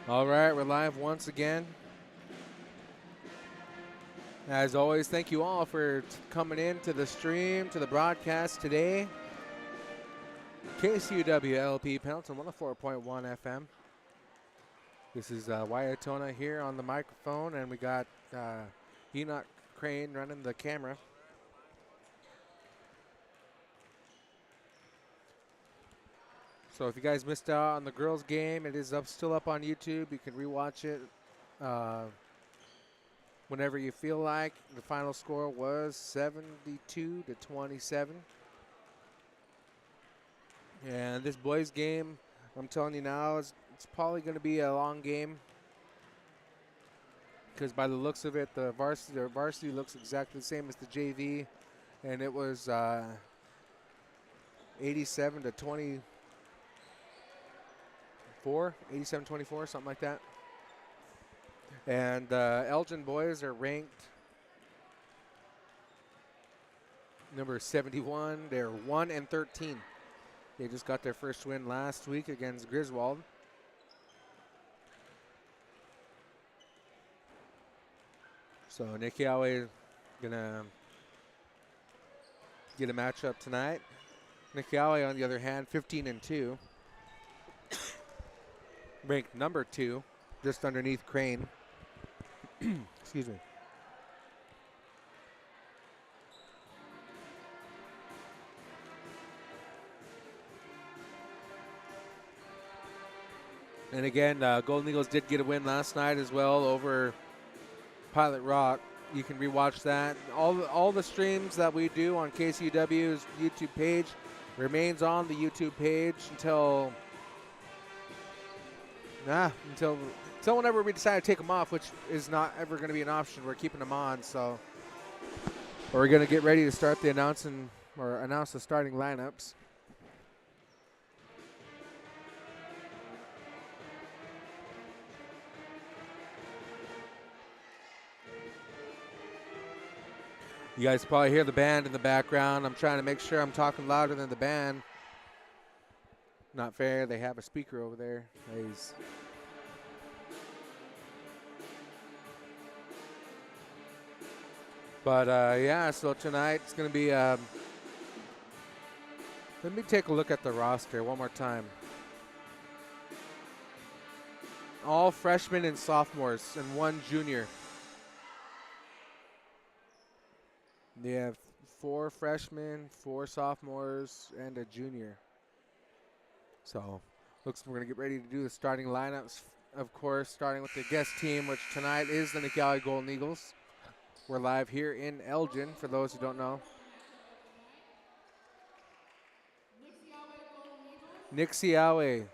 All right, we're live once again. As always, thank you all for coming in to the stream, to the broadcast today. KCUWLP Pendleton 104.1 FM. This is Wyatona here on the microphone, and we got Enoch Crane running the camera. So if you guys missed out on the girls' game, it is still up on YouTube. You can rewatch it whenever you feel like. The final score was 72-27. And this boys' game, I'm telling you now, it's probably going to be a long game. Because by the looks of it, the varsity looks exactly the same as the JV. And it was 87-24, 87-24, something like that. And Elgin boys are ranked number 71. They're 1-13. They just got their first win last week against Griswold. So Nixyaawii gonna get a matchup tonight. Nixyaawii, on the other hand, 15-2, ranked number 2, just underneath Crane. Excuse me. And again, Golden Eagles did get a win last night as well over Pilot Rock. You can rewatch that. All the streams that we do on KCUW's YouTube page remains on the YouTube page until whenever we decide to take them off, which is not ever going to be an option. We're keeping them on, so we're going to get ready to start the announce the starting lineups. You guys probably hear the band in the background. I'm trying to make sure I'm talking louder than the band. Not fair. They have a speaker over there. But yeah, so tonight it's going to be, let me take a look at the roster one more time. All freshmen and sophomores and 1 junior. They have 4 freshmen, 4 sophomores, and a junior. So looks like we're going to get ready to do the starting lineups, of course, starting with the guest team, which tonight is the Nixyaawii Golden Eagles. We're live here in Elgin, for those who don't know. Nixyaawii.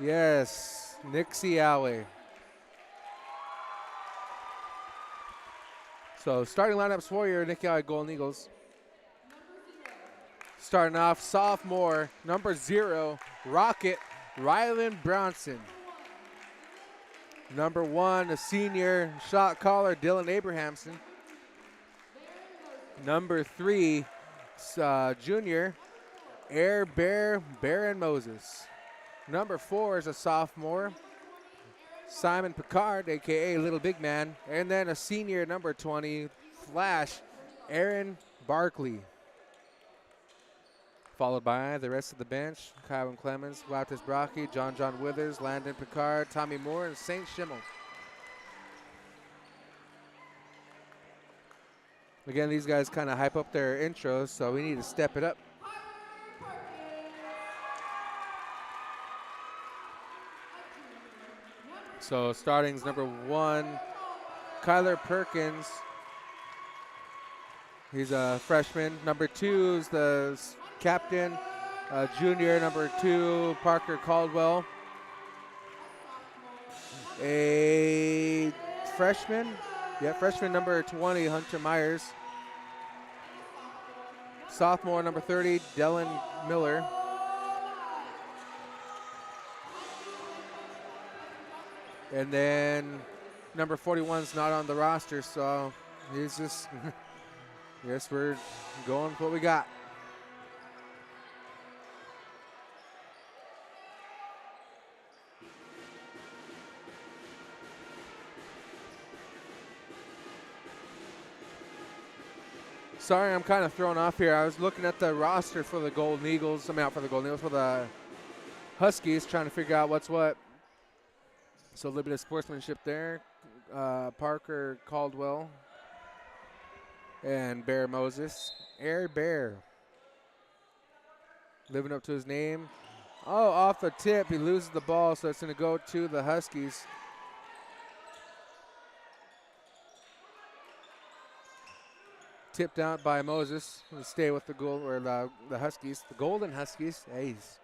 Yes, Nixyaawii. So starting lineups for your Nixyaawii Golden Eagles. Starting off, sophomore, number 0, Rocket, Rylan Brownson. Number 1, a senior, shot caller, Dylan Abrahamson. Number 3, junior, Air Bear, Baron Moses. Number 4 is a sophomore, Simon Picard, a.k.a. Little Big Man. And then a senior, number 20, Flash, Aaron Barkley. Followed by the rest of the bench, Kyron Clemens, Baptist Brocky, John Withers, Landon Picard, Tommy Moore, and St. Schimmel. Again, these guys kind of hype up their intros, so we need to step it up. So starting's number 1, Kyler Perkins. He's a freshman. Number 2 is the captain, junior, number 2, Parker Caldwell. A freshman, freshman number 20, Hunter Myers. Sophomore number 30, Dylan Miller. And then number 41 is not on the roster, so he's just, guess we're going with what we got. Sorry, I'm kind of thrown off here. I was looking at the roster for the Golden Eagles. I mean, not for the Golden Eagles, for the Huskies, trying to figure out what's what. So a little bit of sportsmanship there. Parker Caldwell and Bear Moses. Air Bear. Living up to his name. Oh, off the tip. He loses the ball, so it's going to go to the Huskies. Tipped out by Moses. We'll stay with the goal, or the Huskies, the Golden Huskies. A's.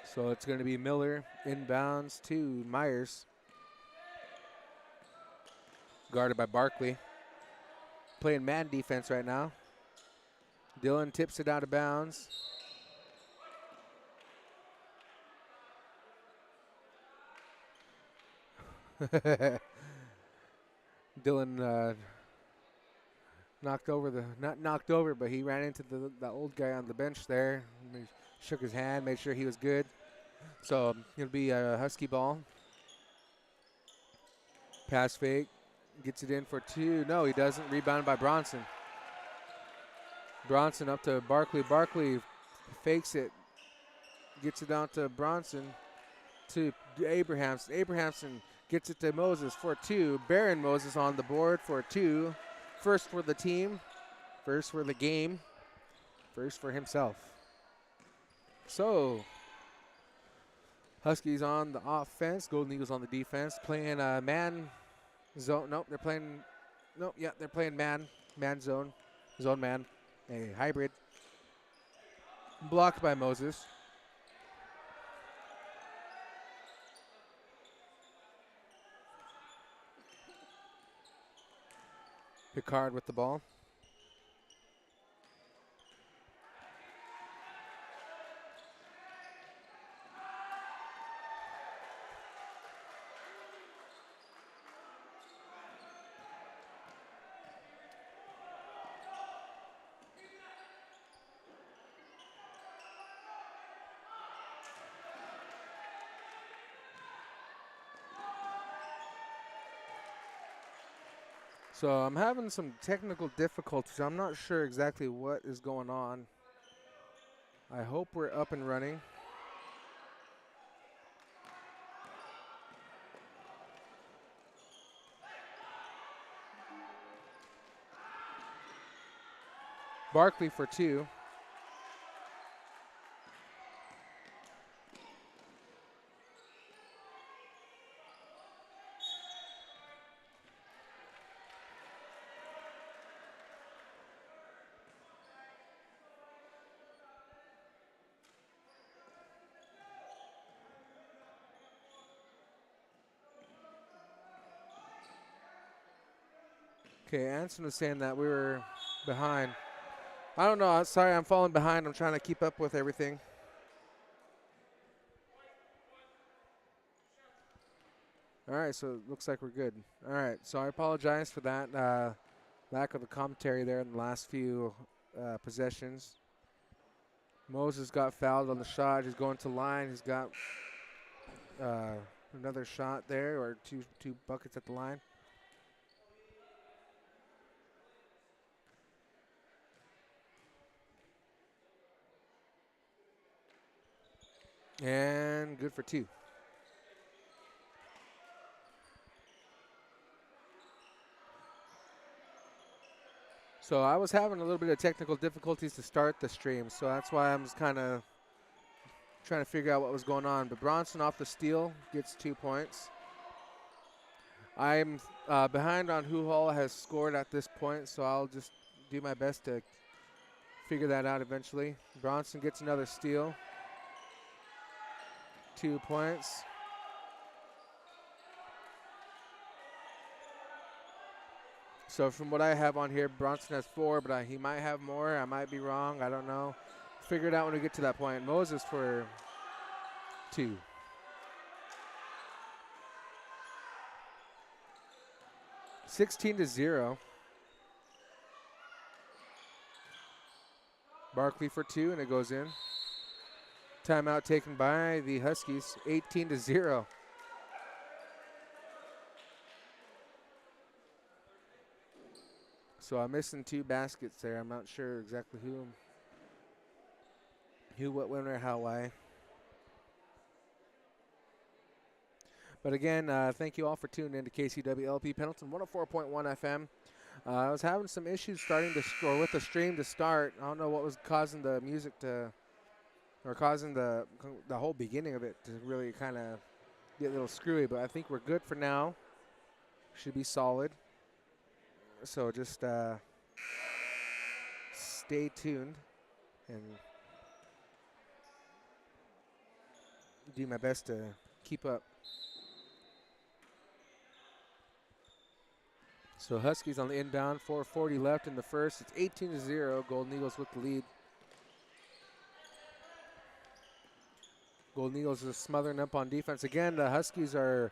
So it's going to be Miller inbounds to Myers. Guarded by Barkley. Playing man defense right now. Dylan tips it out of bounds. Dylan knocked over not knocked over, but he ran into the old guy on the bench there. He shook his hand, made sure he was good. So it'll be a Husky ball. Pass fake, gets it in for 2. No, he doesn't. Rebounded by Bronson. Bronson up to Barkley. Barkley fakes it, gets it down to Bronson to Abrahamson. Abrahamson gets it to Moses for 2. Baron Moses on the board for 2. First for the team, first for the game, first for himself. So, Huskies on the offense, Golden Eagles on the defense, playing man zone. Nope, they're playing. Nope, yeah, they're playing man zone, zone man, a hybrid. Blocked by Moses. Picard with the ball. So I'm having some technical difficulties. I'm not sure exactly what is going on. I hope we're up and running. Barkley for 2. Okay, Anson was saying that we were behind. I don't know. Sorry, I'm falling behind. I'm trying to keep up with everything. All right, so it looks like we're good. All right, so I apologize for that lack of the commentary there in the last few possessions. Moses got fouled on the shot. He's going to line. He's got another shot there, or two buckets at the line. And good for 2. So I was having a little bit of technical difficulties to start the stream, so that's why I'm just kind of trying to figure out what was going on. But Bronson off the steal gets 2 points. I'm behind on who Hall has scored at this point, so I'll just do my best to figure that out eventually. Bronson gets another steal. 2 points. So from what I have on here, Bronson has 4, but he might have more. I might be wrong. I don't know. Figure it out when we get to that point. Moses for 2. (16-0). Barkley for 2, and it goes in. Timeout taken by the Huskies. 18-0. So I'm missing 2 baskets there. I'm not sure exactly who, what, when, or how, why. But again, thank you all for tuning in to KCWLP Pendleton 104.1 FM. I was having some issues with the stream to start. I don't know what was causing the music or causing the whole beginning of it to really kind of get a little screwy. But I think we're good for now. Should be solid. So just stay tuned and do my best to keep up. So Huskies on the inbound, 4:40 left in the first. It's 18-0. Golden Eagles with the lead. Golden Eagles is smothering up on defense. Again, the Huskies are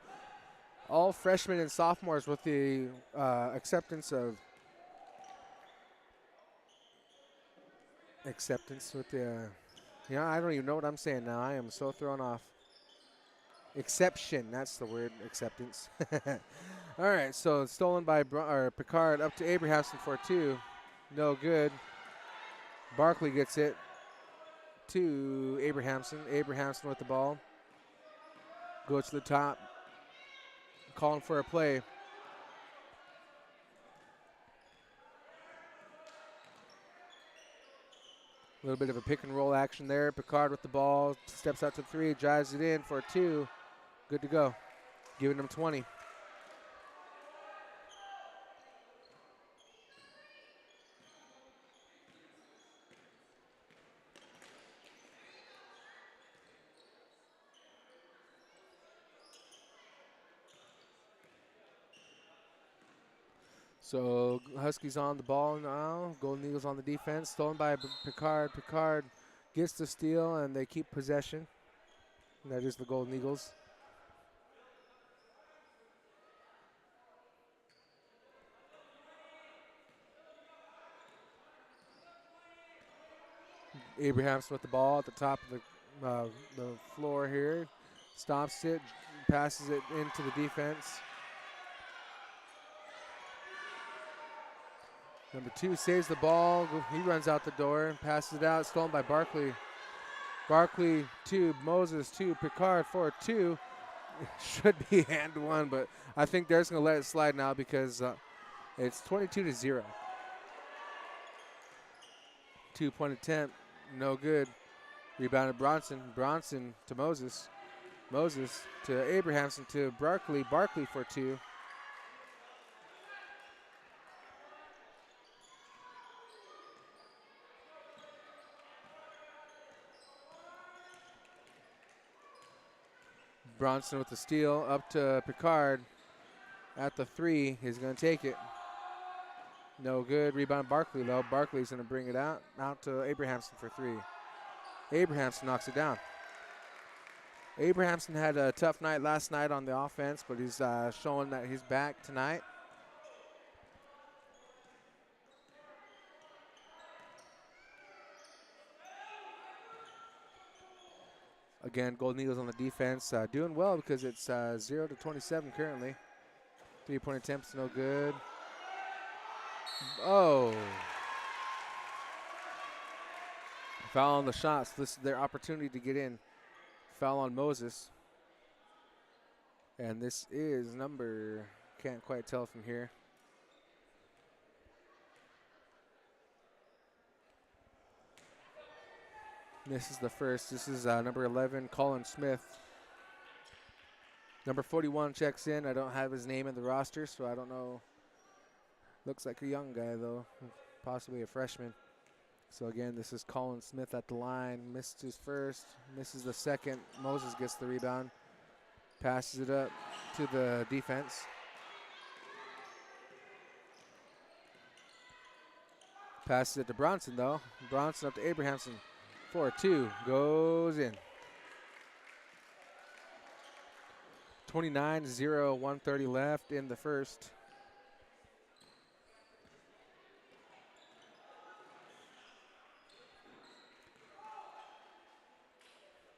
all freshmen and sophomores with the acceptance with the, I don't even know what I'm saying now. I am so thrown off. Exception, that's the word, acceptance. All right, so stolen by Picard up to Abrahamson for 2. No good. Barkley gets it to Abrahamson. Abrahamson with the ball. Goes to the top. Calling for a play. A little bit of a pick and roll action there. Picard with the ball. Steps out to 3. Drives it in for 2. Good to go. Giving them 20. So Huskies on the ball now. Golden Eagles on the defense. Stolen by Picard. Picard gets the steal, and they keep possession. And that is the Golden Eagles. Abrahamson with the ball at the top of the floor here. Stops it, passes it into the defense. Number 2 saves the ball. He runs out the door and passes it out. Stolen by Barkley. Barkley to Moses to Picard for 2. Should be hand 1, but I think they're just going to let it slide now because it's 22-0. 2-point attempt, no good. Rebounded Bronson. Bronson to Moses. Moses to Abrahamson to Barkley. Barkley for 2. Bronson with the steal up to Picard at the 3. He's going to take it. No good. Rebound Barkley though. Barkley's going to bring it out to Abrahamson for 3. Abrahamson knocks it down. Abrahamson had a tough night last night on the offense, but he's showing that he's back tonight. Again, Golden Eagles on the defense doing well because it's 0-27 currently. 3-point attempts, no good. Oh. Foul on the shots. This is their opportunity to get in. Foul on Moses. And this is number, can't quite tell from here. This is the first. This is number 11, Colin Smith. Number 41 checks in. I don't have his name in the roster, so I don't know. Looks like a young guy, though, possibly a freshman. So, again, this is Colin Smith at the line. Missed his first, misses the second. Moses gets the rebound, passes it up to the defense. Passes it to Bronson, though. Bronson up to Abrahamson. 4-2 goes in. 29-0, 1:30 left in the first.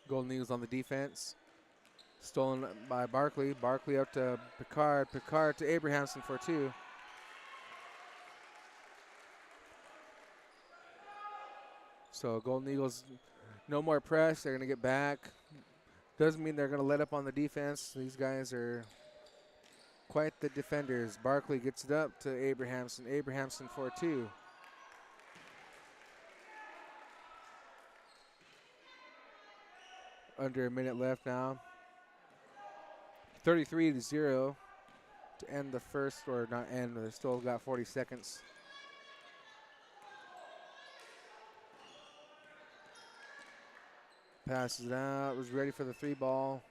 Golden Eagles on the defense. Stolen by Barkley. Barkley up to Picard. Picard to Abrahamson for 2. So Golden Eagles, no more press. They're going to get back. Doesn't mean they're going to let up on the defense. These guys are quite the defenders. Barkley gets it up to Abrahamson. Abrahamson for 2. Under a minute left now. 33-0 to end the first, or not end, they still got 40 seconds. Passes it out, was ready for the 3 ball.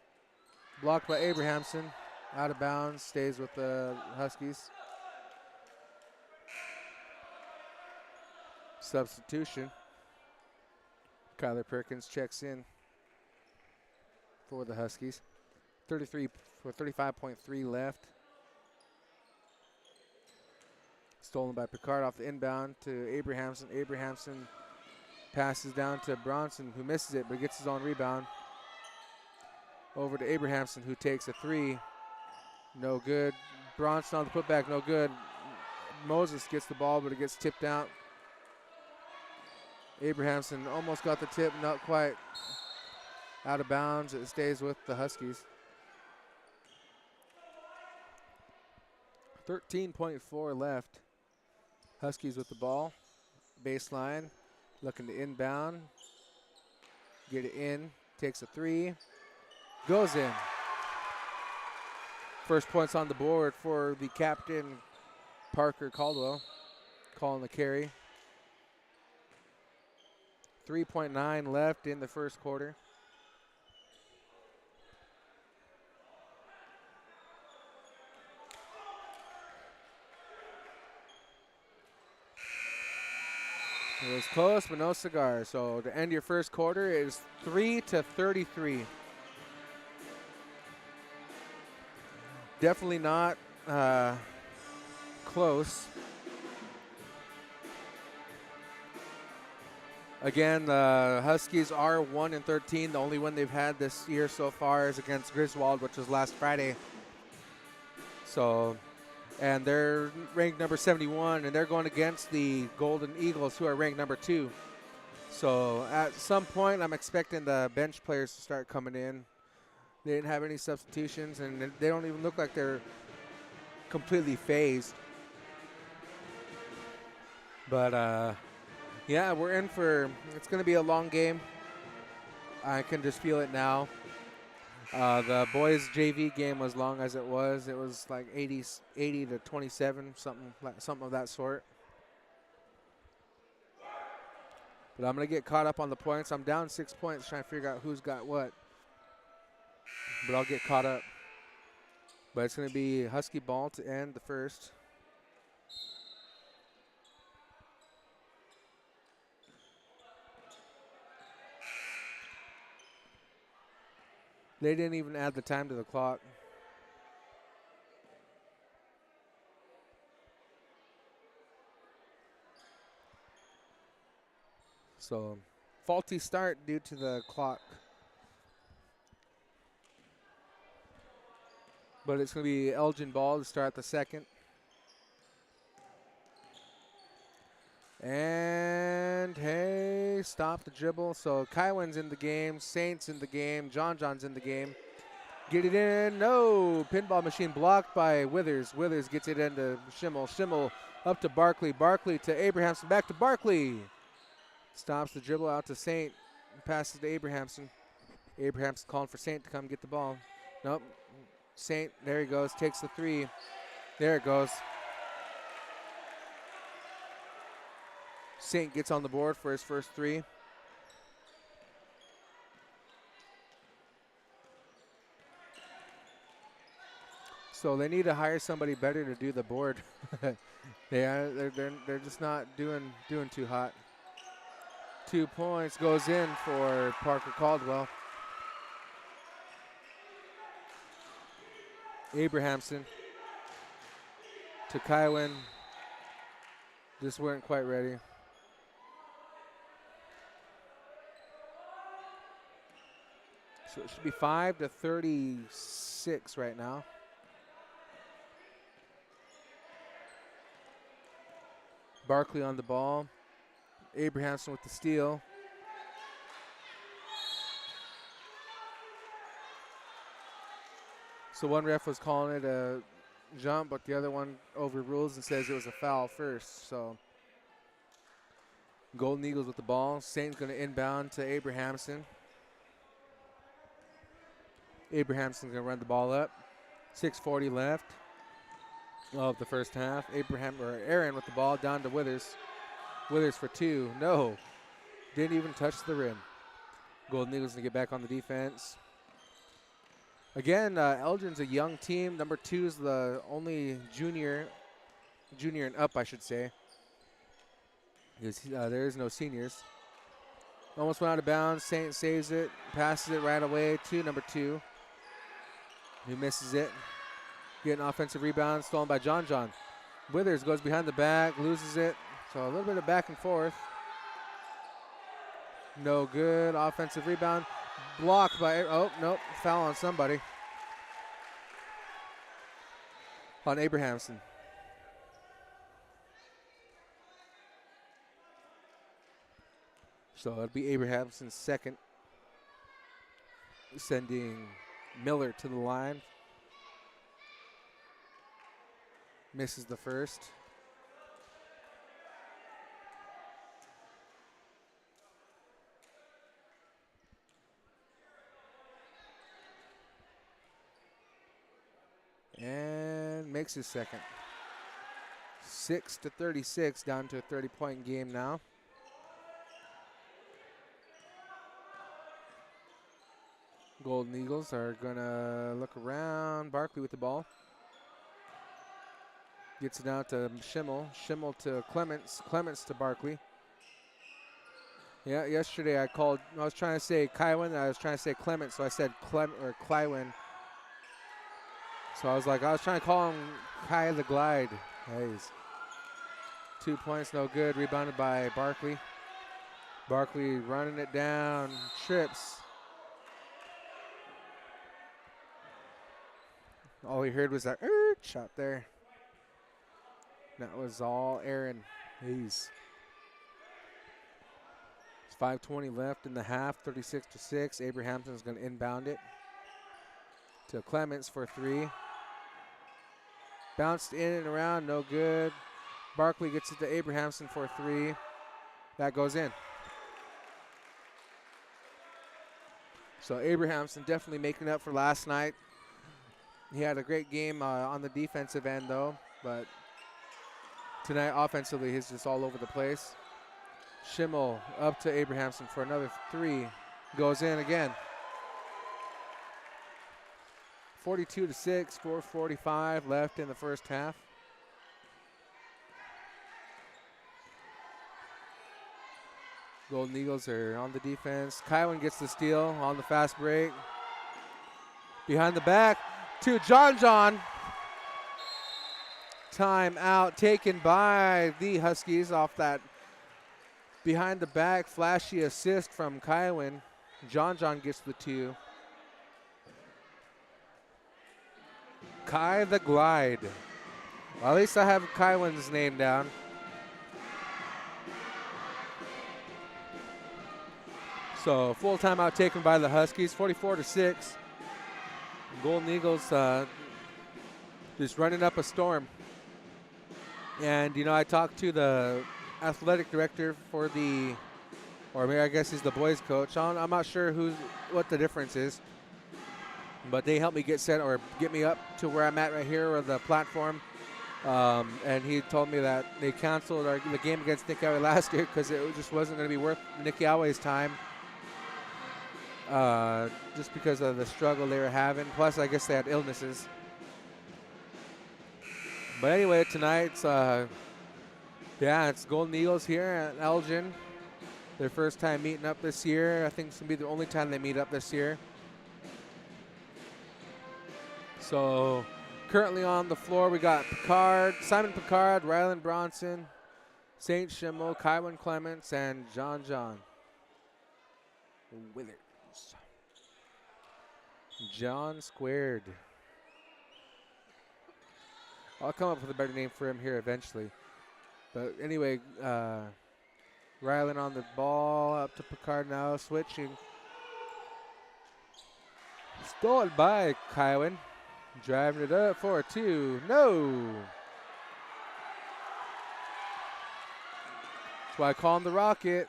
Blocked by Abrahamson, out of bounds, stays with the Huskies. Substitution. Kyler Perkins checks in for the Huskies. 35.3 left. Stolen by Picard off the inbound to Abrahamson. Abrahamson passes down to Bronson, who misses it, but gets his own rebound. Over to Abrahamson, who takes a three. No good. Bronson on the putback, no good. Moses gets the ball, but it gets tipped out. Abrahamson almost got the tip, not quite. Out of bounds, it stays with the Huskies. 13.4 left. Huskies with the ball. Baseline, looking to inbound. Get it in, takes a three. Goes in. First points on the board for the captain, Parker Caldwell, calling the carry. 3.9 left in the first quarter. It was close, but no cigar. So to end your first quarter is 3-33. Definitely not close. Again, the Huskies are 1-13. The only win they've had this year so far is against Griswold, which was last Friday. So, and they're ranked number 71, and they're going against the Golden Eagles, who are ranked number 2. So at some point, I'm expecting the bench players to start coming in. They didn't have any substitutions, and they don't even look like they're completely phased. But, yeah, we're in for, it's going to be a long game. I can just feel it now. The boys' JV game was long as it was. It was like 80 to 27, something of that sort. But I'm going to get caught up on the points. I'm down 6 points trying to figure out who's got what. But I'll get caught up. But it's going to be Husky ball to end the first. They didn't even add the time to the clock. So, faulty start due to the clock. But it's going to be Elgin ball to start the second. And, hey, stop the dribble. So, Kywin's in the game. Saint's in the game. John's in the game. Get it in. No. Pinball machine blocked by Withers. Withers gets it into Schimmel. Schimmel up to Barkley. Barkley to Abrahamson. Back to Barkley. Stops the dribble out to Saint. Passes to Abrahamson. Abrahamson calling for Saint to come get the ball. Nope. Saint, there he goes. Takes the three. There it goes. Saint gets on the board for his first three. So they need to hire somebody better to do the board. They're just not doing too hot. 2 points goes in for Parker Caldwell. Abrahamson to Kywin. Just weren't quite ready. So it should be 5-36 right now. Barkley on the ball. Abrahamson with the steal. So one ref was calling it a jump, but the other one overrules and says it was a foul first. So Golden Eagles with the ball. Saint's going to inbound to Abrahamson. Abrahamson's going to run the ball up. 6:40 left of the first half. Aaron with the ball down to Withers. Withers for two. No. Didn't even touch the rim. Golden Eagles going to get back on the defense. Again, Elgin's a young team. Number 2 is the only junior and up, I should say. There is no seniors. Almost went out of bounds. Saint saves it, passes it right away to number 2. He misses it. Getting offensive rebound, stolen by John John. Withers goes behind the back, loses it. So a little bit of back and forth. No good. Offensive rebound. Blocked by, oh, nope. Foul on somebody. On Abrahamson. So it'll be Abrahamson's second. Sending Miller to the line. Misses the first. And makes his second. 6-36, down to a 30-point game now. Golden Eagles are gonna look around. Barkley with the ball. Gets it out to Schimmel. Schimmel to Clements. Clements to Barkley. Yeah, yesterday I was trying to say Kywin. I was trying to say Clement, so I said Klywin. So I was trying to call him Kai the Glide. Nice. 2 points, no good. Rebounded by Barkley. Barkley running it down. Trips. All he heard was that shot there. That was all Aaron Hayes. It's 5:20 left in the half, 36-6. Abrahamson's going to inbound it to Clements for three. Bounced in and around, no good. Barkley gets it to Abrahamson for three. That goes in. So Abrahamson definitely making up for last night. He had a great game on the defensive end, though, but tonight offensively he's just all over the place. Schimmel up to Abrahamson for another three. Goes in again. 42-6, 4:45 left in the first half. Golden Eagles are on the defense. Kywin gets the steal on the fast break. Behind the back to John John. Timeout taken by the Huskies off that behind the back flashy assist from Kywin. John John gets the two. Kai the Glide. Well, at least I have Kywin's name down. So full timeout taken by the Huskies, 44-6. Golden Eagles just running up a storm. And, you know, I talked to the athletic director for the, or maybe I guess he's the boys coach. I'm not sure what the difference is. But they helped me get set or get me up to where I'm at right here or the platform. And he told me that they canceled the game against Nixyaawii last year because it just wasn't going to be worth Nixyaawii's time. Just because of the struggle they were having. Plus, I guess they had illnesses. But anyway, tonight, it's Golden Eagles here at Elgin. Their first time meeting up this year. I think it's going to be the only time they meet up this year. So currently on the floor, we got Simon Picard, Ryland Bronson, St. Schimmel, Kywin Clements, and John John Withers. John Squared. I'll come up with a better name for him here eventually. But anyway, Ryland on the ball, up to Picard now, switching. Stolen by Kywin. Driving it up for a two. No. That's why I call him the Rocket.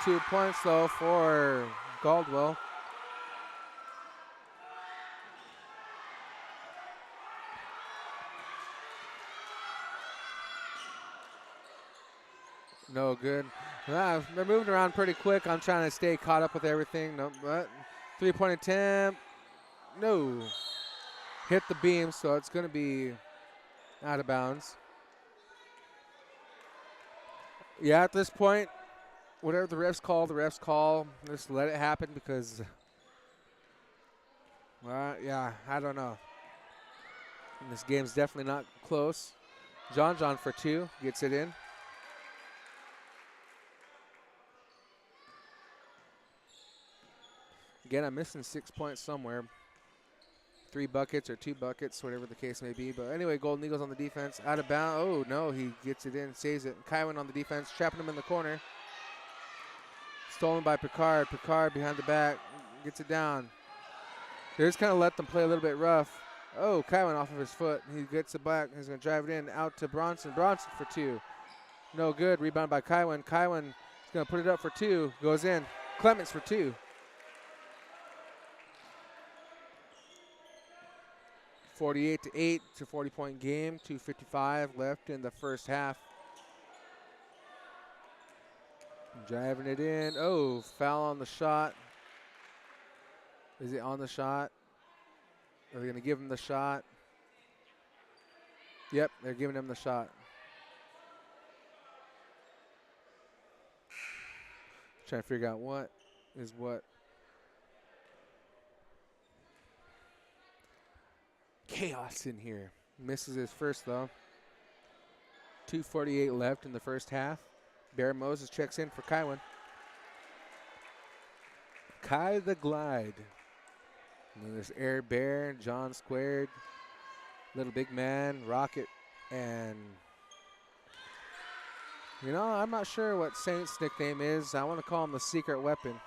2 points, though, for Caldwell. No good. They're moving around pretty quick. I'm trying to stay caught up with everything. No, but 3-point attempt. No. Hit the beam, so it's going to be out of bounds. Yeah, at this point, whatever the refs call. Just let it happen because, I don't know. And this game's definitely not close. John for 2, gets it in. Again, I'm missing 6 points somewhere. 3 buckets or 2 buckets, whatever the case may be. But anyway, Golden Eagles on the defense. Out of bounds. Oh, no, he gets it in, saves it. Kywin on the defense, trapping him in the corner. Stolen by Picard. Picard behind the back, gets it down. They just kind of let them play a little bit rough. Oh, Kywin off of his foot. He gets it back. He's going to drive it in out to Bronson. Bronson for 2. No good. Rebound by Kywin. Kywin is going to put it up for 2. Goes in. Clements for 2. 48-8. It's a 40-point game. 2:55 left in the first half. Driving it in. Oh, foul on the shot. Is it on the shot? Are they going to give him the shot? Yep, they're giving him the shot. Trying to figure out what is what. Chaos in here. Misses his first, though. 2:48 left in the first half. Bear Moses checks in for Kywin. Kai the Glide. And then there's Air Bear, John Squared, Little Big Man, Rocket, and you know, I'm not sure what Saint's nickname is. I want to call him the Secret Weapon.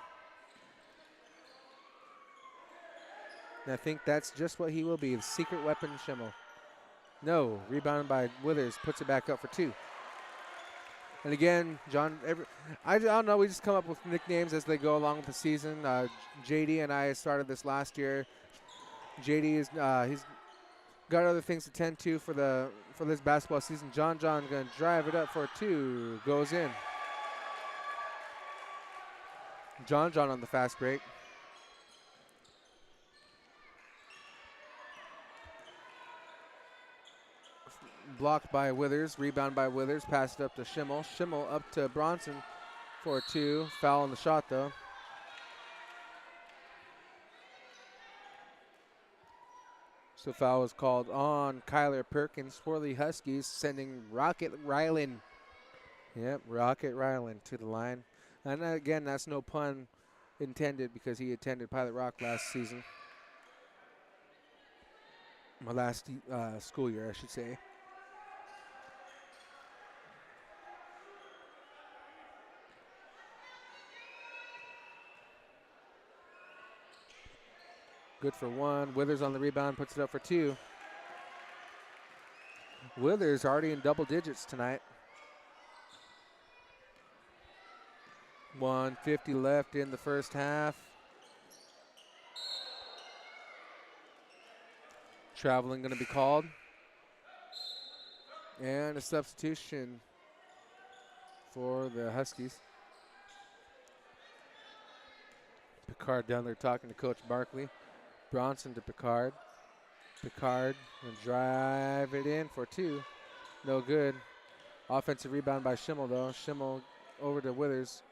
And I think that's just what he will be, the Secret Weapon Schimmel. No, rebounded by Withers, puts it back up for 2. And again, John, I don't know, we just come up with nicknames as they go along with the season. JD and I started this last year. JD is he's got other things to tend to for this basketball season. John going to drive it up for 2, goes in. John on the fast break. Blocked by Withers, rebound by Withers, passed up to Schimmel. Schimmel up to Bronson for 2. Foul on the shot, though. So foul was called on Kyler Perkins for the Huskies, sending Rocket Ryland. Yep, Rocket Ryland to the line. And again, that's no pun intended because he attended Pilot Rock last season. My last school year, I should say. Good for 1. Withers on the rebound, puts it up for 2. Withers already in double digits tonight. 1:50 left in the first half. Traveling going to be called. And a substitution for the Huskies. Picard down there talking to Coach Barkley. Bronson to Picard. Picard will drive it in for 2. No good. Offensive rebound by Schimmel, though. Schimmel over to Withers.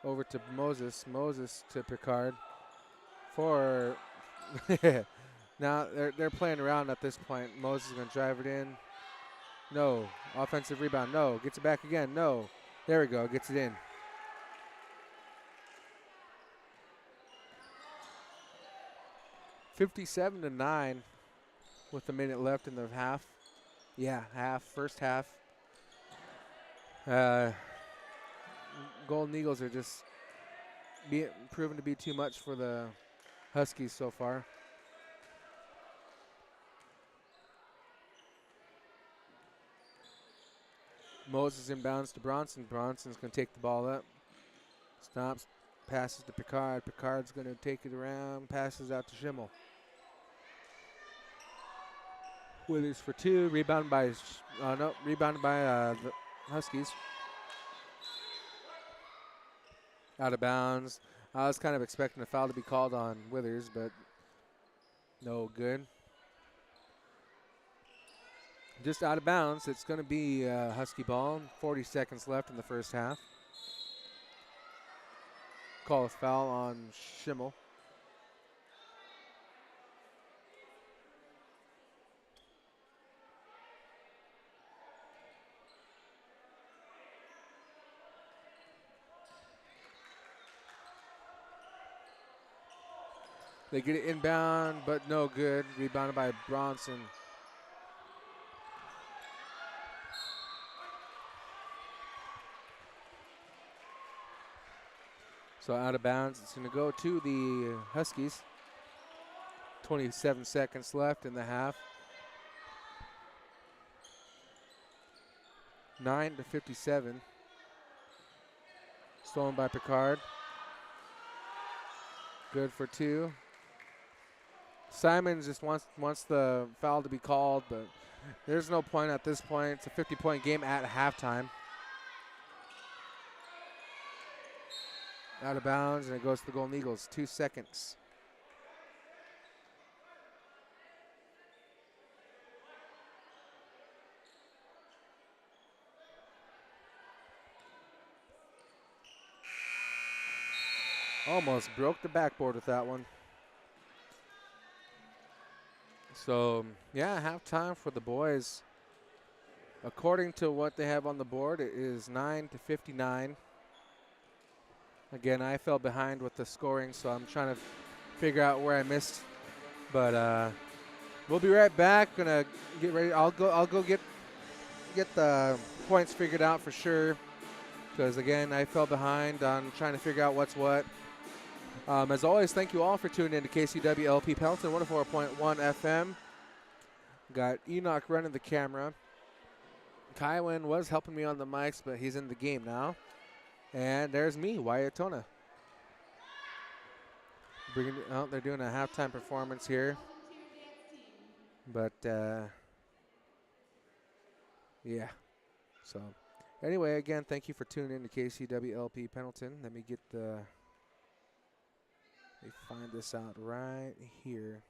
Over to Moses. Moses to Picard. For now they're playing around at this point. Moses is going to drive it in. No. Offensive rebound. No. Gets it back again. No. There we go. Gets it in. (57-9) with a minute left in the half. Yeah, first half. Golden Eagles are just proven to be too much for the Huskies so far. Moses inbounds to Bronson. Bronson's going to take the ball up. Stops, passes to Picard. Picard's going to take it around, passes out to Schimmel. Withers for 2, rebounded by the Huskies. Out of bounds. I was kind of expecting a foul to be called on Withers, but no good. Just out of bounds. It's going to be Husky ball. 40 seconds left in the first half. Call a foul on Schimmel. They get it inbound, but no good. Rebounded by Bronson. So out of bounds, it's going to go to the Huskies. 27 seconds left in the half. 9-57. Stolen by Picard. Good for 2. Simons just wants the foul to be called, but there's no point at this point. It's a 50-point game at halftime. Out of bounds, and it goes to the Golden Eagles. 2 seconds. Almost broke the backboard with that one. So, yeah, halftime for the boys. According to what they have on the board, it is 9-59. Again, I fell behind with the scoring, so I'm trying to figure out where I missed. But we'll be right back. Gonna get ready. I'll go get the points figured out for sure. Because again, I fell behind on trying to figure out what's what. As always, thank you all for tuning in to KCW LP Pelton 104.1 FM. Got Enoch running the camera. Kywin was helping me on the mics, but he's in the game now. And there's me, Wyatt Tona. They're doing a halftime performance here. But, yeah. So, anyway, again, thank you for tuning in to KCW LP Pendleton. Let me find this out right here.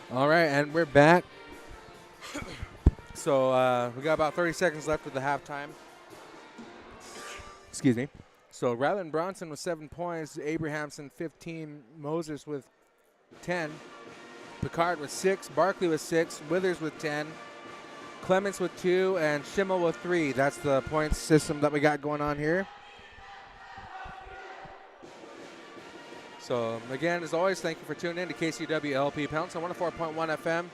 All right, and we're back. So we got about 30 seconds left of the halftime. Excuse me. So Ryland Bronson with 7 points, Abrahamson 15, Moses with 10, Picard with 6, Barkley with 6, Withers with 10, Clements with 2, and Schimmel with 3. That's the points system that we got going on here. So again, as always, thank you for tuning in to KCW LP Pounce on 104.1 FM.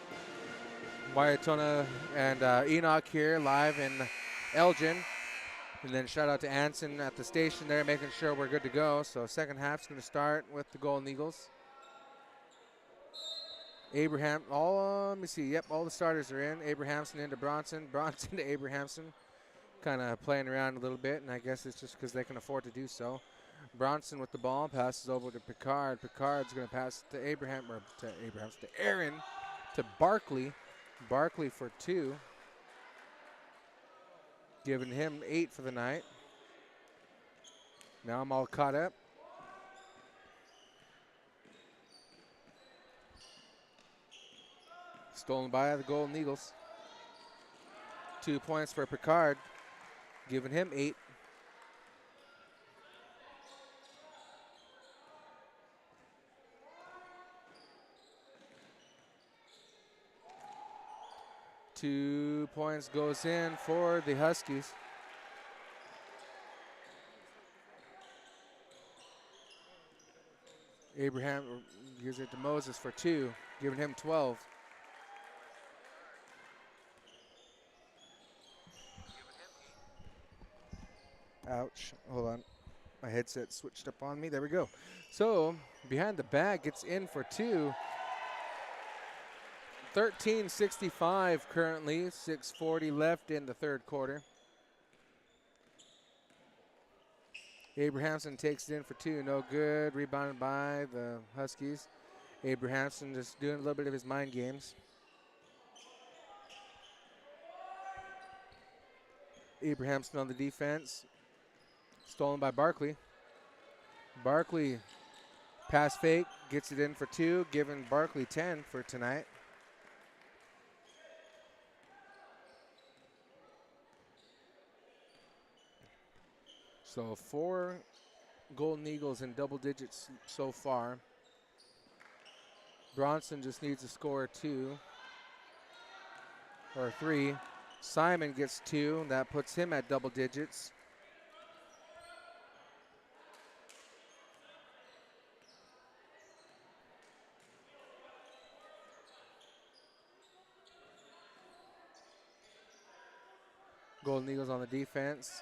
Wyatona and Enoch here live in Elgin. And then shout out to Anson at the station there, making sure we're good to go. So second half's going to start with the Golden Eagles. Let me see. Yep, all the starters are in. Abrahamson into Bronson, Bronson to Abrahamson. Kind of playing around a little bit, and I guess it's just because they can afford to do so. Bronson with the ball, passes over to Picard. Picard's going to pass to Aaron, to Barkley. Barkley for 2. Giving him 8 for the night. Now I'm all caught up. Stolen by the Golden Eagles. 2 points for Picard. Giving him 8. Two points goes in for the Huskies. Abraham gives it to Moses for 2, giving him 12. Ouch. Hold on. My headset switched up on me. There we go. So, behind the back, gets in for 2. 13:65 currently. 6:40 left in the third quarter. Abrahamson takes it in for 2. No good. Rebounded by the Huskies. Abrahamson just doing a little bit of his mind games. Abrahamson on the defense. Stolen by Barkley. Barkley pass fake. Gets it in for 2. Giving Barkley 10 for tonight. So 4 Golden Eagles in double digits so far. Bronson just needs to score 2 or 3. Simon gets 2. That puts him at double digits. Golden Eagles on the defense.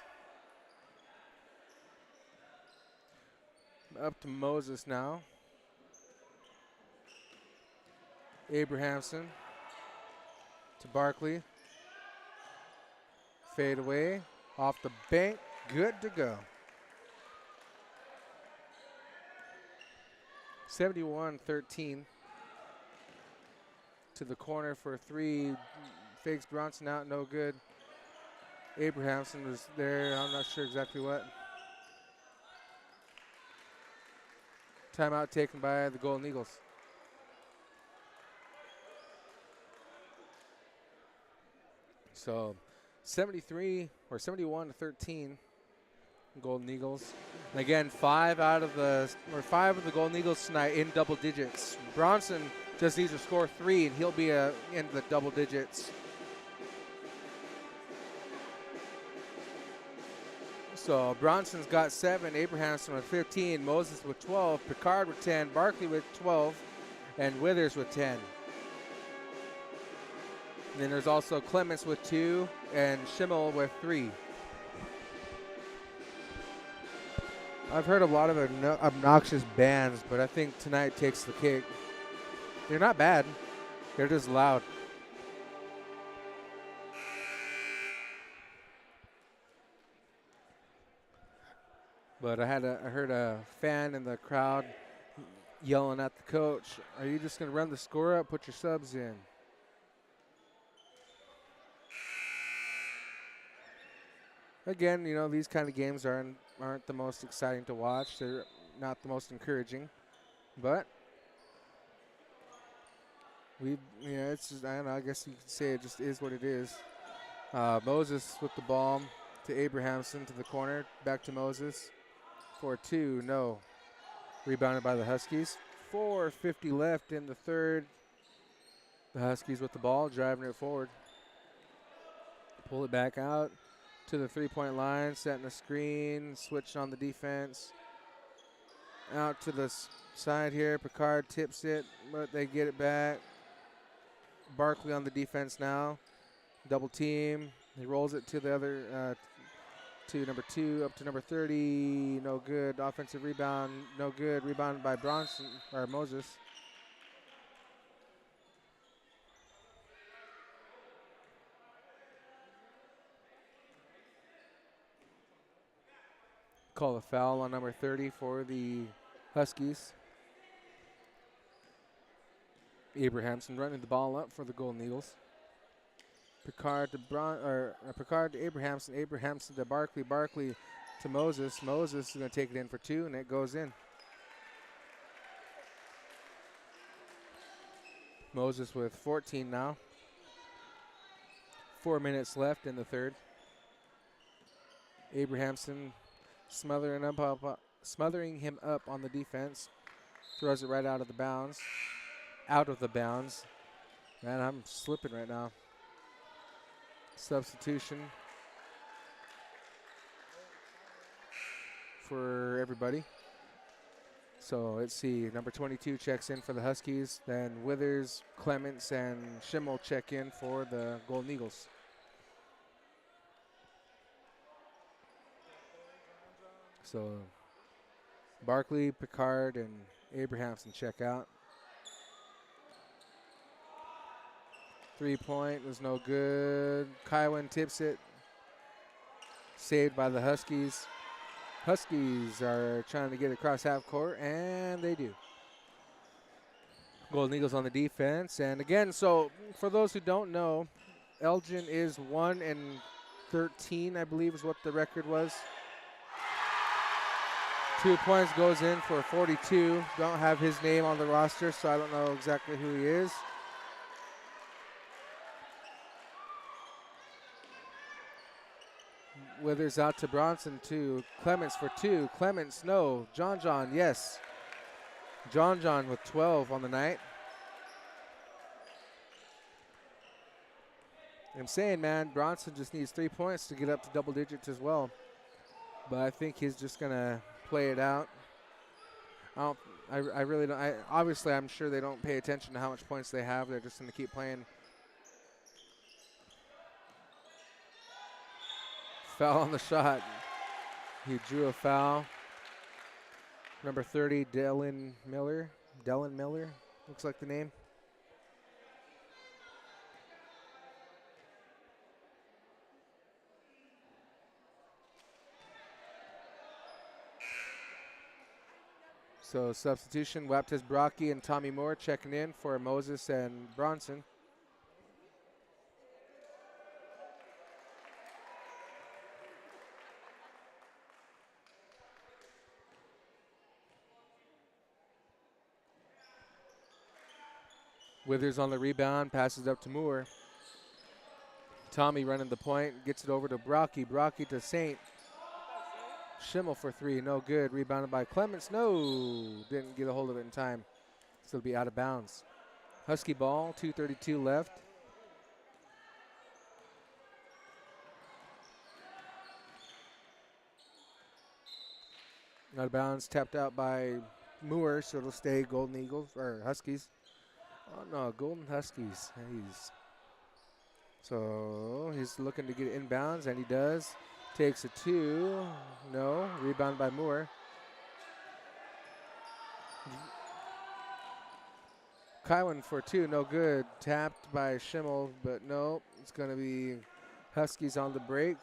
Up to Moses now. Abrahamson to Barkley. Fade away. Off the bank. Good to go. 71-13. To the corner for 3. Fakes Bronson out. No good. Abrahamson was there. I'm not sure exactly what. Timeout taken by the Golden Eagles. So 71-13 Golden Eagles. And again, 5 of the Golden Eagles tonight in double digits. Bronson just needs to score 3 and he'll be in the double digits. So Bronson's got 7, Abrahamson with 15, Moses with 12, Picard with 10, Barkley with 12, and Withers with 10. And then there's also Clements with 2 and Schimmel with 3. I've heard a lot of obnoxious bands, but I think tonight takes the cake. They're not bad. They're just loud. But I heard a fan in the crowd yelling at the coach, "Are you just going to run the score up? Put your subs in." Again, you know, these kind of games aren't the most exciting to watch. They're not the most encouraging. But It's just, I don't know. I guess you could say it just is what it is. Moses with the ball to Abrahamson to the corner. Back to Moses. 4-2. No. Rebounded by the Huskies. 4:50 left in the third. The Huskies with the ball, driving it forward. Pull it back out to the three-point line, setting a screen, switching on the defense. Out to the side here. Picard tips it, but they get it back. Barkley on the defense now. Double team. He rolls it to the other, to number 2, up to number 30. No good. Offensive rebound, no good. Rebounded by Bronson, or Moses. Call a foul on number 30 for the Huskies. Abrahamson running the ball up for the Golden Eagles. Picard to Abrahamson. Abrahamson to Barkley. Barkley to Moses. Moses is going to take it in for 2, and it goes in. Moses with 14 now. 4 minutes left in the third. Abrahamson smothering him up on the defense. Throws it right out of the bounds. Man, I'm slipping right now. Substitution for everybody. So let's see. Number 22 checks in for the Huskies. Then Withers, Clements, and Schimmel check in for the Golden Eagles. So Barkley, Picard, and Abrahamson check out. 3-point was no good. Kywin tips it. Saved by the Huskies. Huskies are trying to get across half court, and they do. Golden Eagles on the defense. And again, so for those who don't know, Elgin is 1-13, I believe is what the record was. 2 points goes in for 42. Don't have his name on the roster, so I don't know exactly who he is. Withers out to Bronson to Clements for 2. Clements, no. John, yes. John with 12 on the night. I'm saying, man, Bronson just needs 3 points to get up to double digits as well. But I think he's just going to play it out. I really don't. Obviously, I'm sure they don't pay attention to how much points they have. They're just going to keep playing. Foul on the shot. He drew a foul. Number 30, Dellen Miller, looks like the name. So substitution, Waptis Brocky and Tommy Moore checking in for Moses and Bronson. Withers on the rebound, passes up to Moore. Tommy running the point, gets it over to Brocky. Brocky to Saint. Schimmel for 3, no good. Rebounded by Clements, no. Didn't get a hold of it in time. So it'll be out of bounds. Husky ball, 2:32 left. Out of bounds, tapped out by Moore, so it'll stay Golden Eagles, or Huskies. Oh no, Golden Huskies. So he's looking to get inbounds, and he does. Takes a 2. No. Rebound by Moore. Kywin for 2. No good. Tapped by Schimmel, but no. It's going to be Huskies on the break.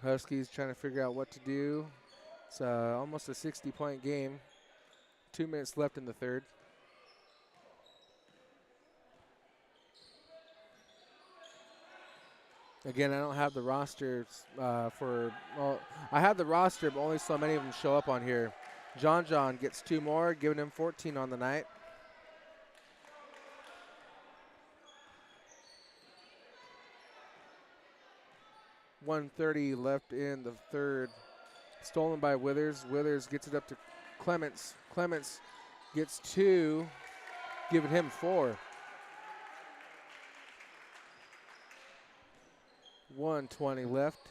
Huskies trying to figure out what to do. It's almost a 60-point game. 2 minutes left in the third. Again, I don't have the roster I have the roster, but only so many of them show up on here. John gets 2 more, giving him 14 on the night. .130 left in the third. Stolen by Withers. Withers gets it up to Clements. Clements gets 2, giving him 4. 1:20 left.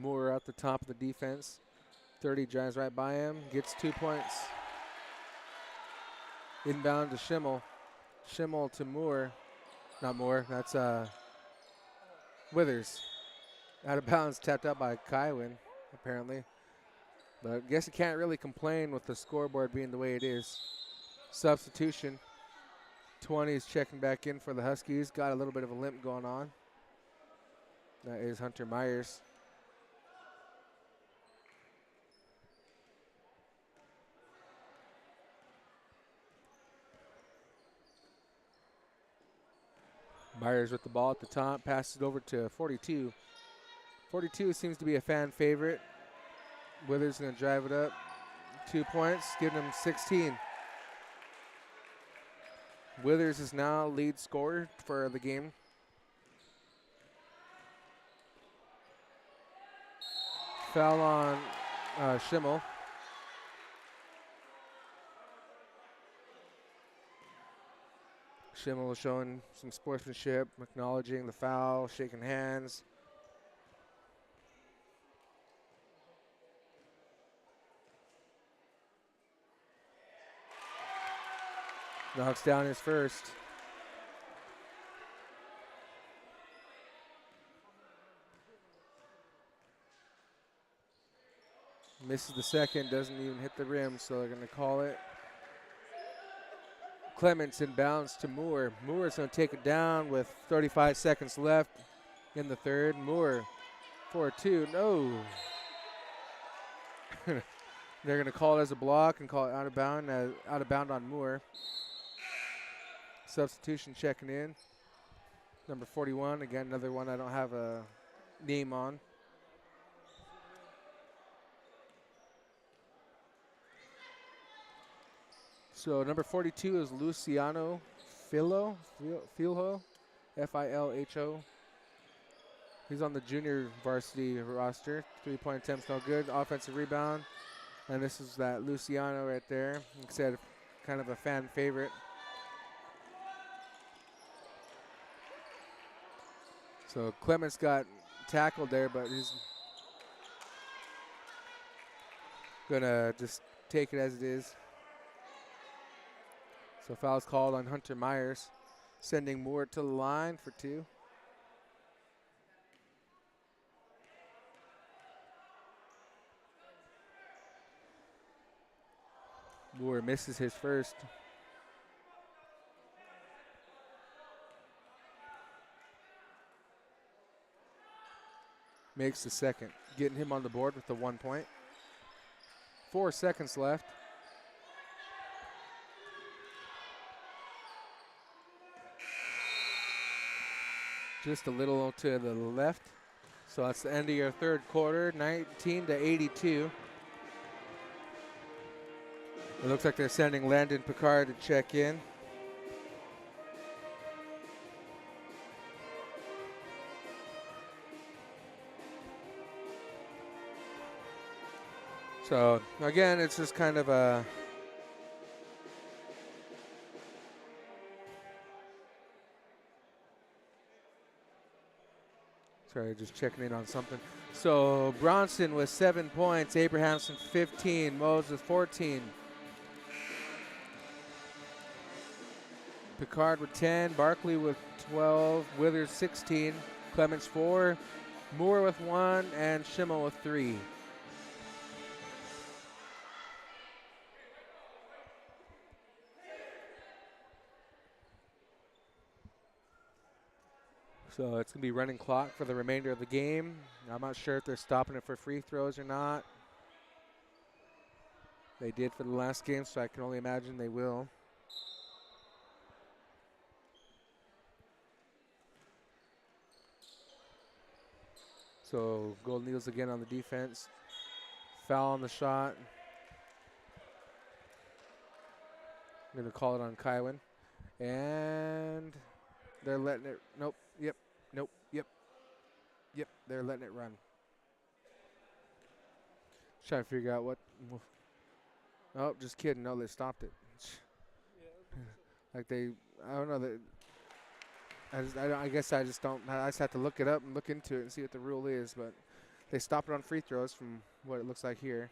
Moore at the top of the defense. 30 drives right by him, gets 2 points. Inbound to Schimmel. Schimmel to Moore. Not Moore, that's Withers. Out of bounds, tapped out by Kywin, apparently. But I guess you can't really complain with the scoreboard being the way it is. Substitution. 20 is checking back in for the Huskies. Got a little bit of a limp going on. That is Hunter Myers. Myers with the ball at the top, passes it over to 42. 42 seems to be a fan favorite. Withers going to drive it up. 2 points, giving him 16. Withers is now lead scorer for the game. Foul on Schimmel. Schimmel was showing some sportsmanship, acknowledging the foul, shaking hands. Knocks down his first. Misses the second, doesn't even hit the rim, so they're going to call it. Clements inbounds to Moore. Moore is going to take it down with 35 seconds left in the third. Moore for 2. No. They're going to call it as a block and call it out of bound on Moore. Substitution checking in. Number 41, again, another one I don't have a name on. So number 42 is Luciano Filho, Filho. He's on the junior varsity roster. 3-point attempts, no good. Offensive rebound. And this is that Luciano right there. Like I said, kind of a fan favorite. So Clements got tackled there, but he's gonna just take it as it is. So foul's called on Hunter Myers, sending Moore to the line for 2. Moore misses his first. Makes the second, getting him on the board with the 1 point. 4 seconds left. Just a little to the left. So that's the end of your third quarter, 19-82. It looks like they're sending Landon Picard to check in. So again, it's just kind of a sorry, just checking in on something. So Bronson with 7 points, Abrahamson 15, Moses 14. Picard with 10, Barkley with 12, Withers 16, Clements 4, Moore with 1, and Schimmel with 3. So it's going to be running clock for the remainder of the game. I'm not sure if they're stopping it for free throws or not. They did for the last game, so I can only imagine they will. So Golden Eagles again on the defense. Foul on the shot. Going to call it on Kywin. And they're letting it. Nope. Yep. Nope. Yep. Yep. They're letting it run. Trying to figure out what. Oh, just kidding. No, they stopped it. Like they, I don't know. I guess I just don't. I just have to look it up and look into it and see what the rule is. But they stopped it on free throws from what it looks like here.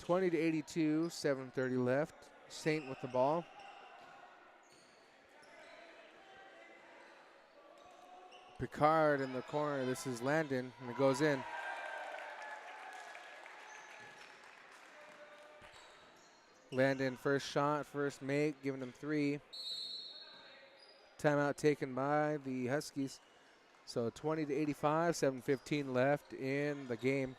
20 to 82, 7:30 left. Saint with the ball. Picard in the corner. This is Landon, and it goes in. Landon, first shot, first make, giving them 3. Timeout taken by the Huskies. So 20 to 85, 7:15 left in the game.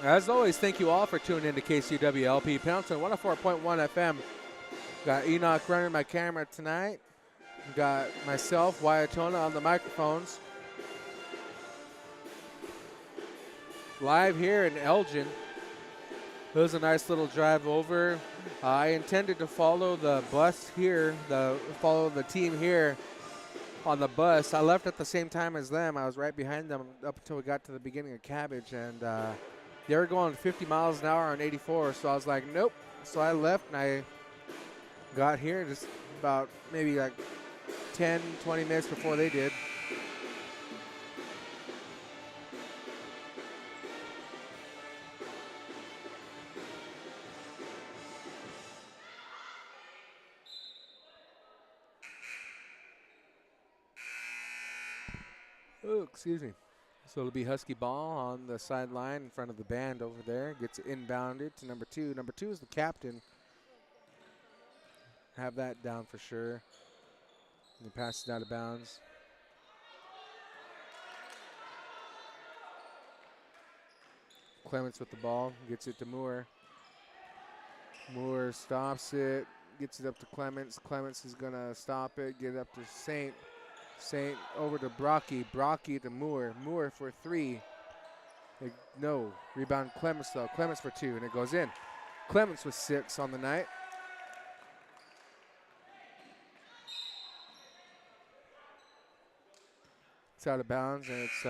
As always, thank you all for tuning in to KCWLP Pendleton 104.1 FM. Got Enoch running my camera tonight. Got myself, Wyatona, on the microphones. Live here in Elgin. It was a nice little drive over. I intended to follow the bus here, follow the team here on the bus. I left at the same time as them. I was right behind them up until we got to the beginning of Cabbage, and they were going 50 miles an hour on 84, so I was like, nope. So I left, and I got here just about maybe like 10, 20 minutes before they did. Oh, excuse me. So it'll be Husky ball on the sideline in front of the band over there. Gets it inbounded to number 2. Number 2 is the captain. Have that down for sure. And he passes it out of bounds. Clements with the ball. Gets it to Moore. Moore stops it. Gets it up to Clements. Clements is going to stop it. Get it up to Saint. Saint over to Brocky. Brocky to Moore. Moore for 3. No. Rebound Clements though. Clements for 2, and it goes in. Clements with 6 on the night. It's out of bounds, and it's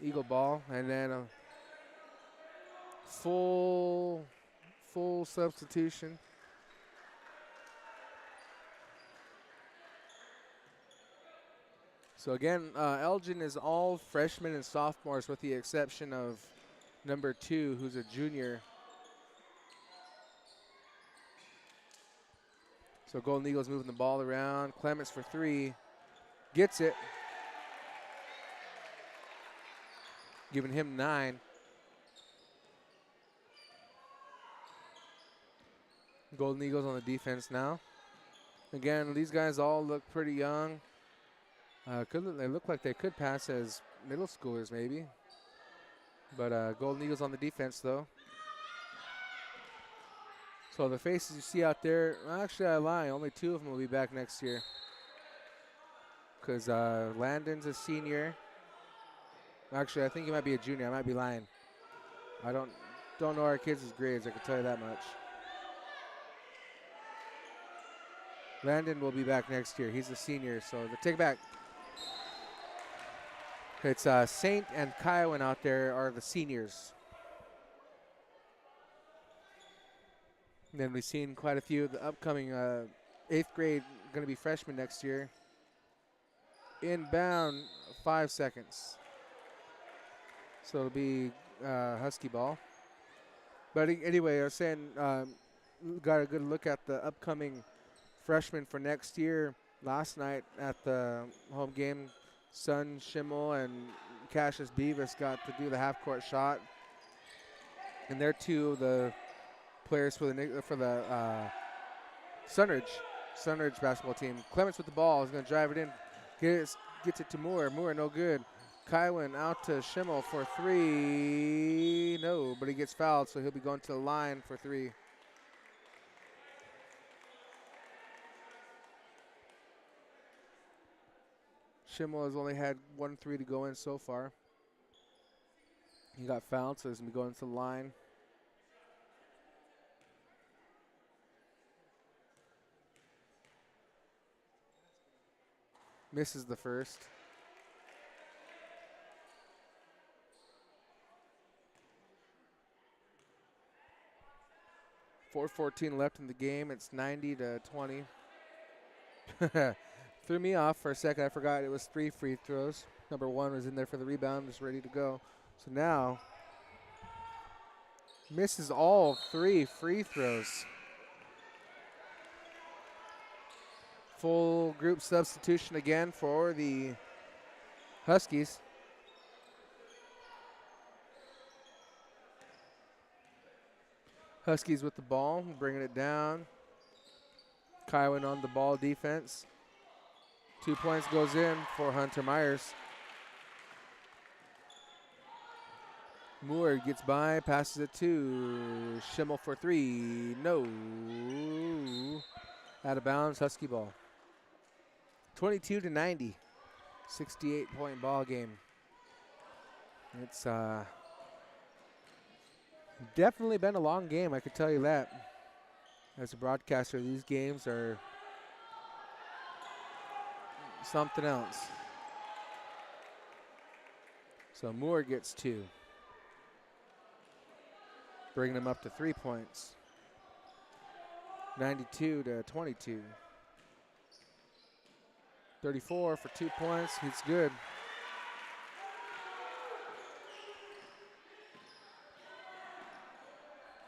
Eagle ball, and then a full substitution. So again, Elgin is all freshmen and sophomores with the exception of number 2, who's a junior. So Golden Eagles moving the ball around. Clements for 3. Gets it. Giving him 9. Golden Eagles on the defense now. Again, these guys all look pretty young. They look like they could pass as middle schoolers maybe. But Golden Eagles on the defense though. So the faces you see out there, actually I lie, only 2 of them will be back next year. Because Landon's a senior. Actually, I think he might be a junior. I might be lying. I don't know our kids' grades, I can tell you that much. Landon will be back next year. He's a senior, so the take back. It's Saint and Kiowan out there are the seniors. And then we've seen quite a few of the upcoming 8th grade going to be freshmen next year. Inbound, 5 seconds. So it'll be Husky ball. But anyway, I was saying, got a good look at the upcoming freshmen for next year. Last night at the home game, Sun Schimmel and Cassius Beavis got to do the half-court shot. And they're 2 of the players for the Sunridge basketball team. Clements with the ball. He's going to drive it in. Gets it to Moore. Moore, no good. Kywin out to Schimmel for 3. No, but he gets fouled, so he'll be going to the line for 3. Schimmel has only had 1 3 to go in so far. He got fouled, so he's going to be going to the line. Misses the first. 4:14 left in the game. It's 90-20. Threw me off for a second. I forgot it was 3 free throws. Number 1 was in there for the rebound, just ready to go. So now, misses all 3 free throws. Full group substitution again for the Huskies. Huskies with the ball, bringing it down. Kywin on the ball defense. 2 points goes in for Hunter Myers. Moore gets by, passes it to Schimmel for 3. No. Out of bounds, Husky ball. 22-90. 68-point ball game. It's definitely been a long game, I could tell you that. As a broadcaster, these games are something else. So Moore gets 2. Bringing him up to 3 points. 92-22. 34 for 2 points. He's good.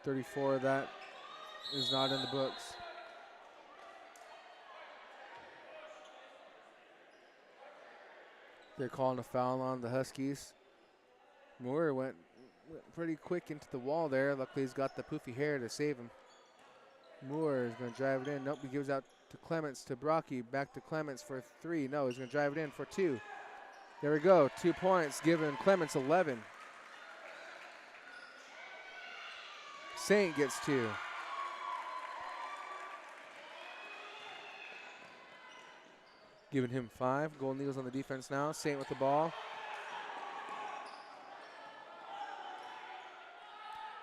$34 that is not in the books. They're calling a foul on the Huskies. Moore went pretty quick into the wall there. Luckily, he's got the poofy hair to save him. Moore is going to drive it in. Nope, he gives out to Clements, to Brocky. Back to Clements for 3. No, he's going to drive it in for 2. There we go. 2 points, giving Clements 11. Saint gets 2. Giving him 5. Golden Eagles on the defense now. Saint with the ball.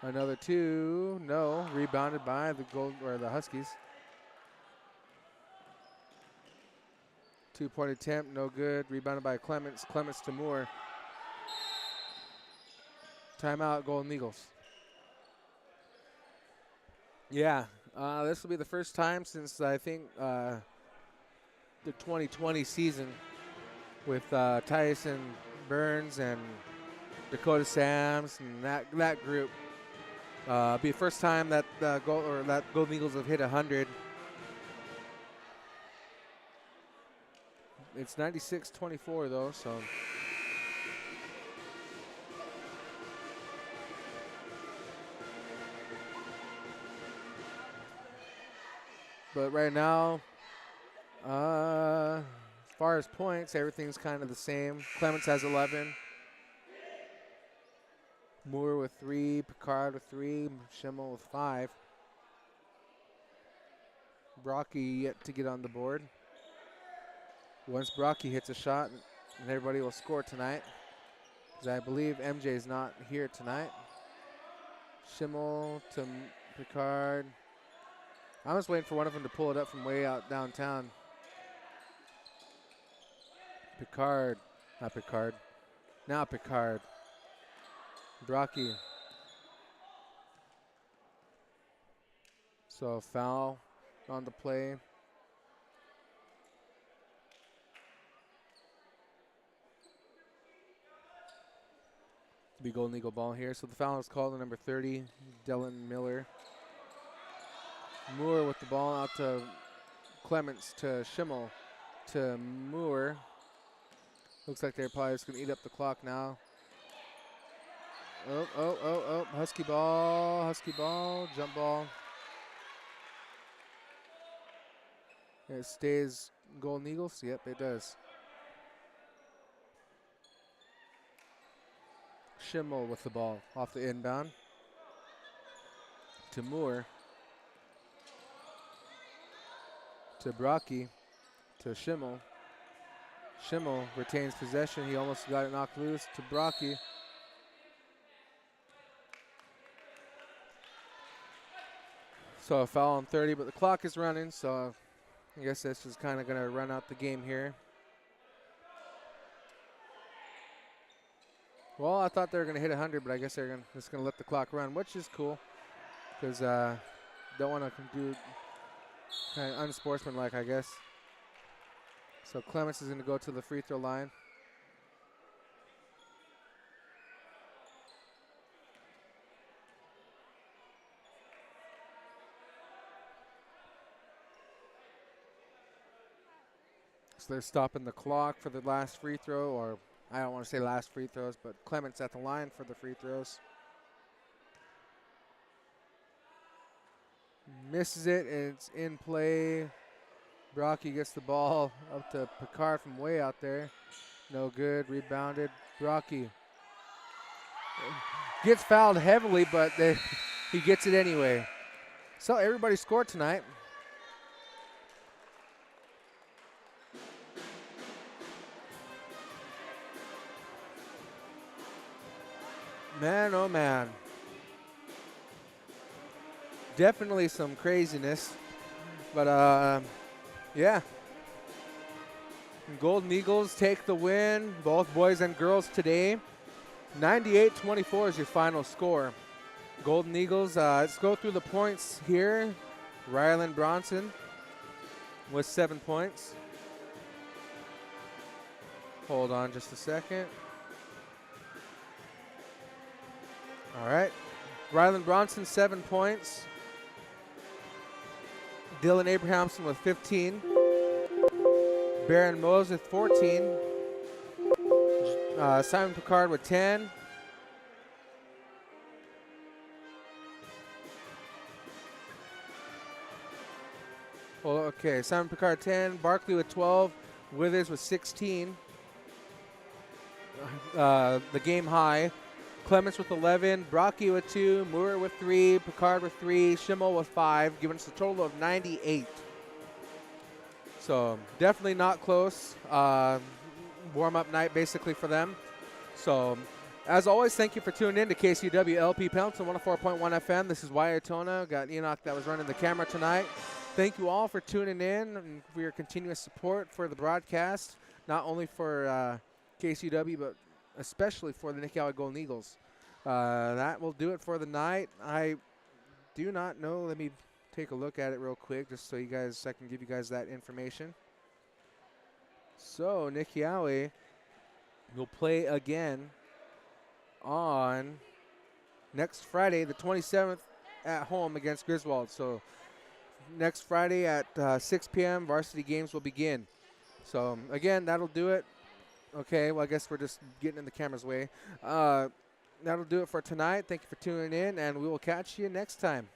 Another 2. No. Rebounded by the Huskies. 2-point attempt. No good. Rebounded by Clements. Clements to Moore. Timeout, Golden Eagles. Yeah. This will be the first time since I think the 2020 season with Tyson Burns and Dakota Sams and that group. Be the first time that Golden Eagles have hit 100. It's 96-24 though, so. But right now, as far as points, everything's kind of the same. Clements has 11. Moore with 3, Picard with 3, Schimmel with 5. Brocky yet to get on the board. Once Brocky hits a shot, and everybody will score tonight, because I believe MJ is not here tonight. Schimmel to Picard. I was waiting for one of them to pull it up from way out downtown. Picard, not Picard. Now Picard. Brocky. So foul on the play. Be Golden Eagle ball here. So the foul is called on number 30, Dylan Miller. Moore with the ball out to Clements, to Schimmel, to Moore. Looks like they're probably just going to eat up the clock now. Oh. Husky ball, jump ball. It stays Golden Eagles. Yep, it does. Schimmel with the ball off the inbound. To Moore. To Brocky. To Schimmel. Schimmel retains possession. He almost got it knocked loose to Brocky. So a foul on 30, but the clock is running, so I guess this is kind of going to run out the game here. Well, I thought they were going to hit 100, but I guess they're just going to let the clock run, which is cool because don't want to do kind of unsportsmanlike, I guess. So Clements is going to go to the free throw line. So they're stopping the clock for the last free throw, or I don't want to say last free throws, but Clements at the line for the free throws. Misses it, and it's in play. Brocky gets the ball up to Picard from way out there. No good, rebounded. Brocky gets fouled heavily, but he gets it anyway. So everybody scored tonight. Man, oh man. Definitely some craziness. But, yeah. Golden Eagles take the win, both boys and girls today. 98-24 is your final score. Golden Eagles, let's go through the points here. Rylan Bronson with 7 points. Hold on just a second. All right. Rylan Bronson, 7 points. Dylan Abrahamson with 15. Baron Mose with 14. Simon Picard with 10. Well, okay, Simon Picard 10. Barkley with 12. Withers with 16. The game high. Clements with 11, Brocky with 2, Moore with 3, Picard with 3, Schimmel with 5, giving us a total of 98. So definitely not close. Warm-up night basically for them. So as always, thank you for tuning in to KCW LP Pendleton 104.1 FM. This is Waiatona. Got Enoch that was running the camera tonight. Thank you all for tuning in and for your continuous support for the broadcast, not only for KCW, but especially for the Nixyaawii Golden Eagles. That will do it for the night. I do not know. Let me take a look at it real quick just so I can give you guys that information. So Nixyaawii will play again on next Friday, the 27th, at home against Griswold. So next Friday at 6 p.m., varsity games will begin. So again, that'll do it. Okay, well, I guess we're just getting in the camera's way. That'll do it for tonight. Thank you for tuning in, and we will catch you next time.